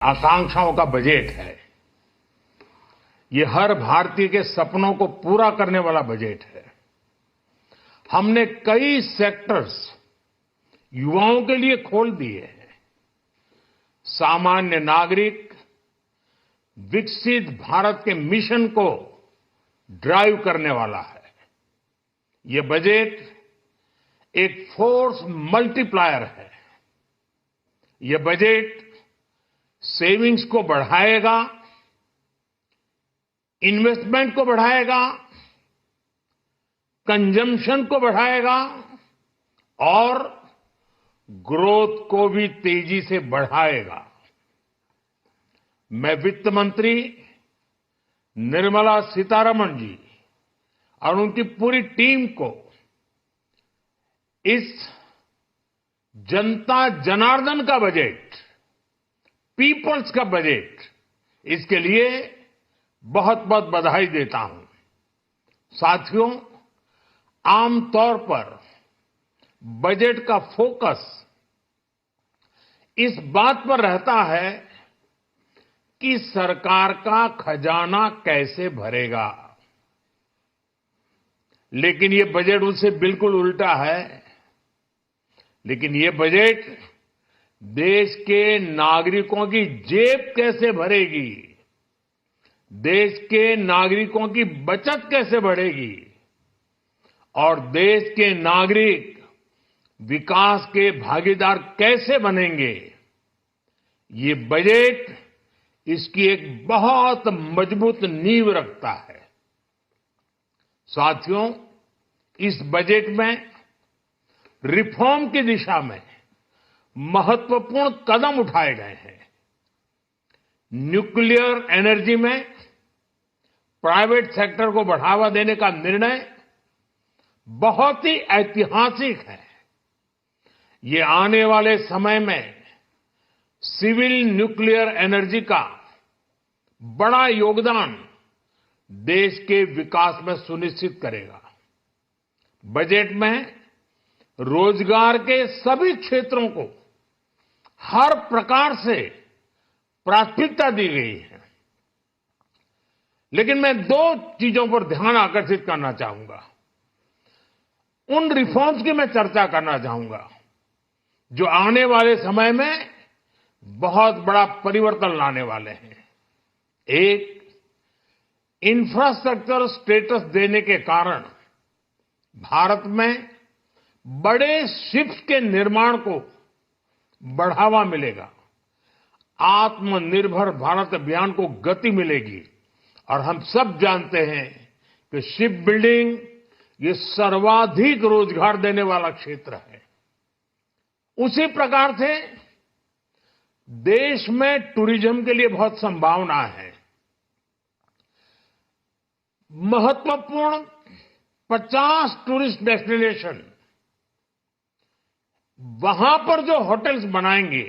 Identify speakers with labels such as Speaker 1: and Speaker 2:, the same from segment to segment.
Speaker 1: आकांक्षाओं का बजट है। ये हर भारतीय के सपनों को पूरा करने वाला बजट है। हमने कई सेक्टर्स युवाओं के लिए खोल दिए हैं। सामान्य नागरिक विकसित भारत के मिशन को ड्राइव करने वाला है। ये बजट एक फोर्स मल्टीप्लायर है। ये बजट सेविंग्स को बढ़ाएगा, इन्वेस्टमेंट को बढ़ाएगा, कंजम्पशन को बढ़ाएगा और ग्रोथ को भी तेजी से बढ़ाएगा। मैं वित्त मंत्री निर्मला सीतारमण जी और उनकी पूरी टीम को इस जनता जनार्दन का बजट, पीपल्स का बजट, इसके लिए बहुत बहुत बधाई देता हूं। साथियों, आमतौर पर बजट का फोकस इस बात पर रहता है कि सरकार का खजाना कैसे भरेगा, लेकिन ये बजट उससे बिल्कुल उल्टा है। लेकिन ये बजट देश के नागरिकों की जेब कैसे भरेगी, देश के नागरिकों की बचत कैसे बढ़ेगी और देश के नागरिक विकास के भागीदार कैसे बनेंगे, ये बजट इसकी एक बहुत मजबूत नींव रखता है। साथियों, इस बजट में रिफॉर्म की दिशा में महत्वपूर्ण कदम उठाए गए हैं। न्यूक्लियर एनर्जी में प्राइवेट सेक्टर को बढ़ावा देने का निर्णय बहुत ही ऐतिहासिक है। ये आने वाले समय में सिविल न्यूक्लियर एनर्जी का बड़ा योगदान देश के विकास में सुनिश्चित करेगा। बजट में रोजगार के सभी क्षेत्रों को हर प्रकार से प्राथमिकता दी गई है। लेकिन मैं दो चीजों पर ध्यान आकर्षित करना चाहूंगा। उन रिफॉर्म्स की मैं चर्चा करना चाहूंगा जो आने वाले समय में बहुत बड़ा परिवर्तन लाने वाले हैं। एक, इंफ्रास्ट्रक्चर स्टेटस देने के कारण भारत में बड़े शिप्स के निर्माण को बढ़ावा मिलेगा। आत्मनिर्भर भारत अभियान को गति मिलेगी और हम सब जानते हैं कि शिप बिल्डिंग ये सर्वाधिक रोजगार देने वाला क्षेत्र है। उसी प्रकार से देश में टूरिज्म के लिए बहुत संभावना है। महत्वपूर्ण 50 टूरिस्ट डेस्टिनेशन, वहां पर जो होटल्स बनाएंगे,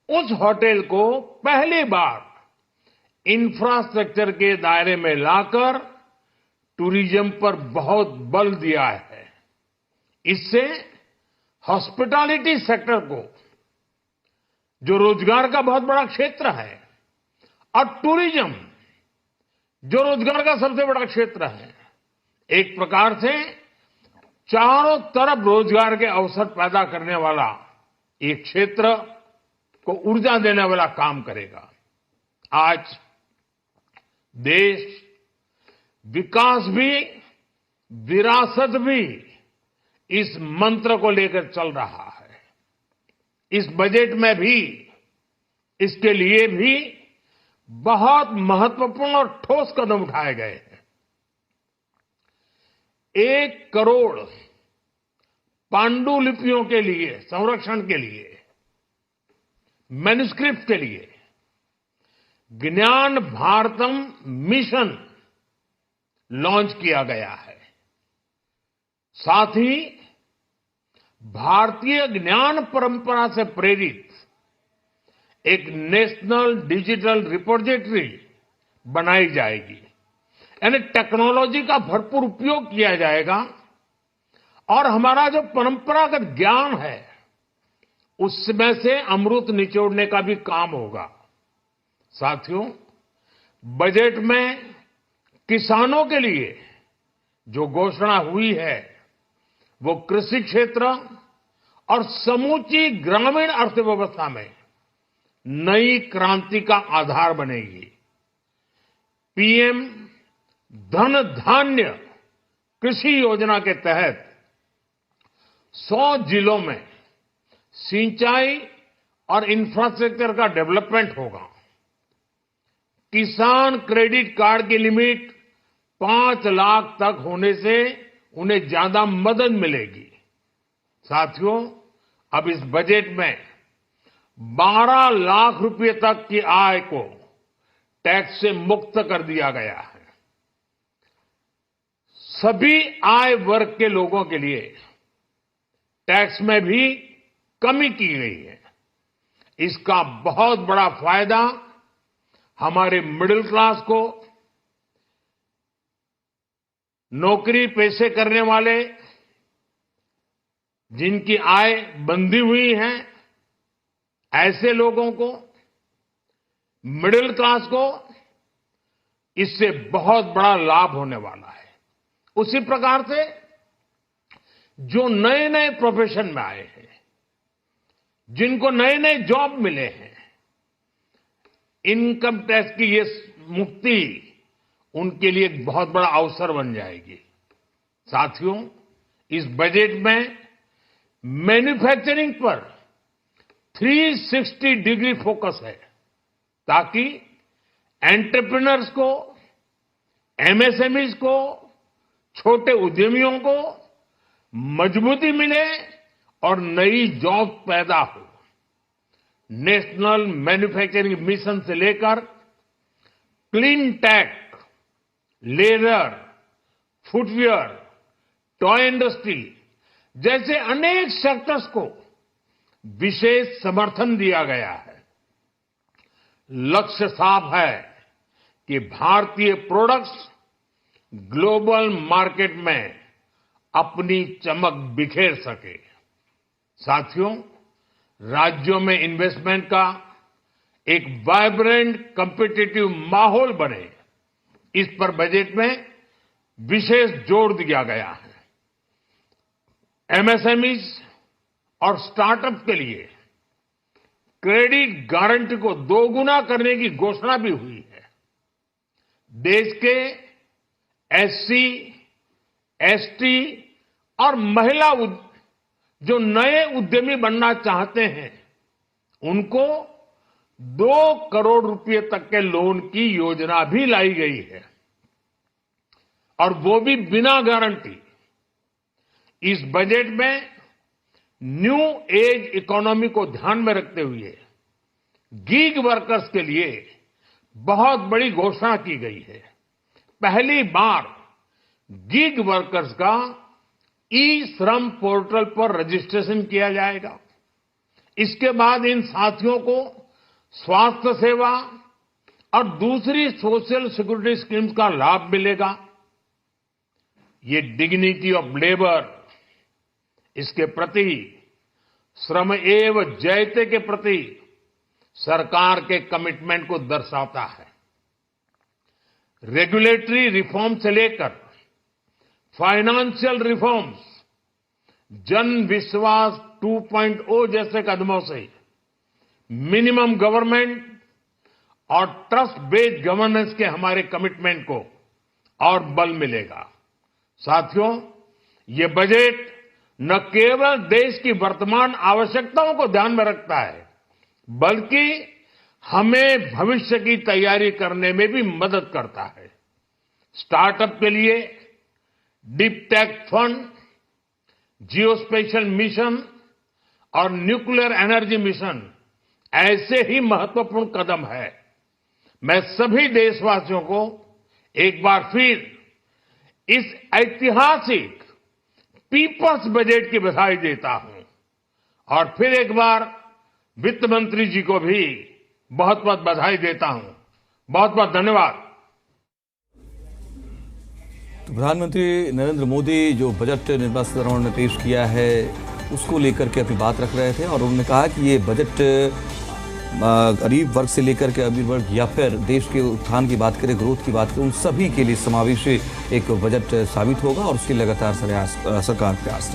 Speaker 1: उस होटल को पहली बार इंफ्रास्ट्रक्चर के दायरे में लाकर टूरिज्म पर बहुत बल दिया है। इससे हॉस्पिटैलिटी सेक्टर को, जो रोजगार का बहुत बड़ा क्षेत्र है, और टूरिज्म जो रोजगार का सबसे बड़ा क्षेत्र है, एक प्रकार से चारों तरफ रोजगार के अवसर पैदा करने वाला एक क्षेत्र को ऊर्जा देने वाला काम करेगा। आज देश विकास भी, विरासत भी, इस मंत्र को लेकर चल रहा है। इस बजट में भी इसके लिए भी बहुत महत्वपूर्ण और ठोस कदम उठाए गए हैं। 1 करोड़ पांडुलिपियों के लिए संरक्षण के लिए, मैन्युस्क्रिप्ट के लिए ज्ञान भारतम मिशन लॉन्च किया गया है। साथ ही भारतीय ज्ञान परंपरा से प्रेरित एक नेशनल डिजिटल रिपोजिटरी बनाई जाएगी। यानी टेक्नोलॉजी का भरपूर उपयोग किया जाएगा और हमारा जो परंपरागत ज्ञान है उसमें से अमृत निचोड़ने का भी काम होगा। साथियों, बजट में किसानों के लिए जो घोषणा हुई है वो कृषि क्षेत्र और समूची ग्रामीण अर्थव्यवस्था में नई क्रांति का आधार बनेगी। पीएम धन धान्य कृषि योजना के तहत 100 जिलों में सिंचाई और इंफ्रास्ट्रक्चर का डेवलपमेंट होगा। किसान क्रेडिट कार्ड की लिमिट 5 लाख तक होने से उन्हें ज्यादा मदद मिलेगी। साथियों, अब इस बजट में 12 लाख रुपए तक की आय को टैक्स से मुक्त कर दिया गया है। सभी आय वर्ग के लोगों के लिए टैक्स में भी कमी की गई है। इसका बहुत बड़ा फायदा हमारे मिडिल क्लास को, नौकरी पेशे करने वाले जिनकी आय बंधी हुई है, ऐसे लोगों को, मिडिल क्लास को इससे बहुत बड़ा लाभ होने वाला है। उसी प्रकार से जो नए नए प्रोफेशन में आए हैं, जिनको नए नए जॉब मिले हैं, इनकम टैक्स की ये मुक्ति उनके लिए एक बहुत बड़ा अवसर बन जाएगी। साथियों, इस बजट में मैन्युफैक्चरिंग पर 360 डिग्री फोकस है ताकि एंटरप्रेन्योर्स को, एमएसएमईज को, छोटे उद्यमियों को मजबूती मिले और नई जॉब पैदा हो। नेशनल मैन्युफैक्चरिंग मिशन से लेकर clean tech, leather, footwear, toy industry जैसे अनेक सेक्टर्स को विशेष समर्थन दिया गया है। लक्ष्य साफ है कि भारतीय प्रोडक्ट्स ग्लोबल मार्केट में अपनी चमक बिखेर सके। साथियों, राज्यों में इन्वेस्टमेंट का एक वाइब्रेंट कॉम्पिटिटिव माहौल बने, इस पर बजट में विशेष जोर दिया गया है। एमएसएमईज और स्टार्टअप के लिए क्रेडिट गारंटी को दोगुना करने की घोषणा भी हुई है। देश के एससी, एसटी और महिला जो नए उद्यमी बनना चाहते हैं, उनको 2 करोड़ रुपए तक के लोन की योजना भी लाई गई है, और वो भी बिना गारंटी। इस बजट में न्यू एज इकोनॉमी को ध्यान में रखते हुए गीग वर्कर्स के लिए बहुत बड़ी घोषणा की गई है। पहली बार गीग वर्कर्स का ई श्रम पोर्टल पर रजिस्ट्रेशन किया जाएगा। इसके बाद इन साथियों को स्वास्थ्य सेवा और दूसरी सोशल सिक्योरिटी स्कीम्स का लाभ मिलेगा। ये डिग्निटी ऑफ लेबर, इसके प्रति, श्रम एव जयते के प्रति सरकार के कमिटमेंट को दर्शाता है। रेगुलेटरी रिफॉर्म से लेकर फाइनेंशियल रिफॉर्म्स, जन विश्वास 2.0 जैसे कदमों से मिनिमम गवर्नमेंट और ट्रस्ट बेस्ड गवर्नेंस के हमारे कमिटमेंट को और बल मिलेगा। साथियों, ये बजट न केवल देश की वर्तमान आवश्यकताओं को ध्यान में रखता है, बल्कि हमें भविष्य की तैयारी करने में भी मदद करता है। स्टार्टअप के लिए deep tech fund, geospatial mission और न्यूक्लियर एनर्जी मिशन ऐसे ही महत्वपूर्ण कदम है। मैं सभी देशवासियों को एक बार फिर इस ऐतिहासिक पीपल्स बजट की बधाई देता हूं, और फिर एक बार वित्त मंत्री जी को भी बहुत बहुत बधाई देता हूं। बहुत बहुत धन्यवाद।
Speaker 2: तो प्रधानमंत्री नरेंद्र मोदी जो बजट निर्मला सीतारमण ने पेश किया है, उसको लेकर के अभी बात रख रहे थे और उन्होंने कहा कि ये बजट गरीब वर्ग से लेकर के अमीर वर्ग या फिर देश के उत्थान की बात करें, ग्रोथ की बात करें, उन सभी के लिए समावेशी एक बजट साबित होगा और उसकी लगातार सरकार प्रयास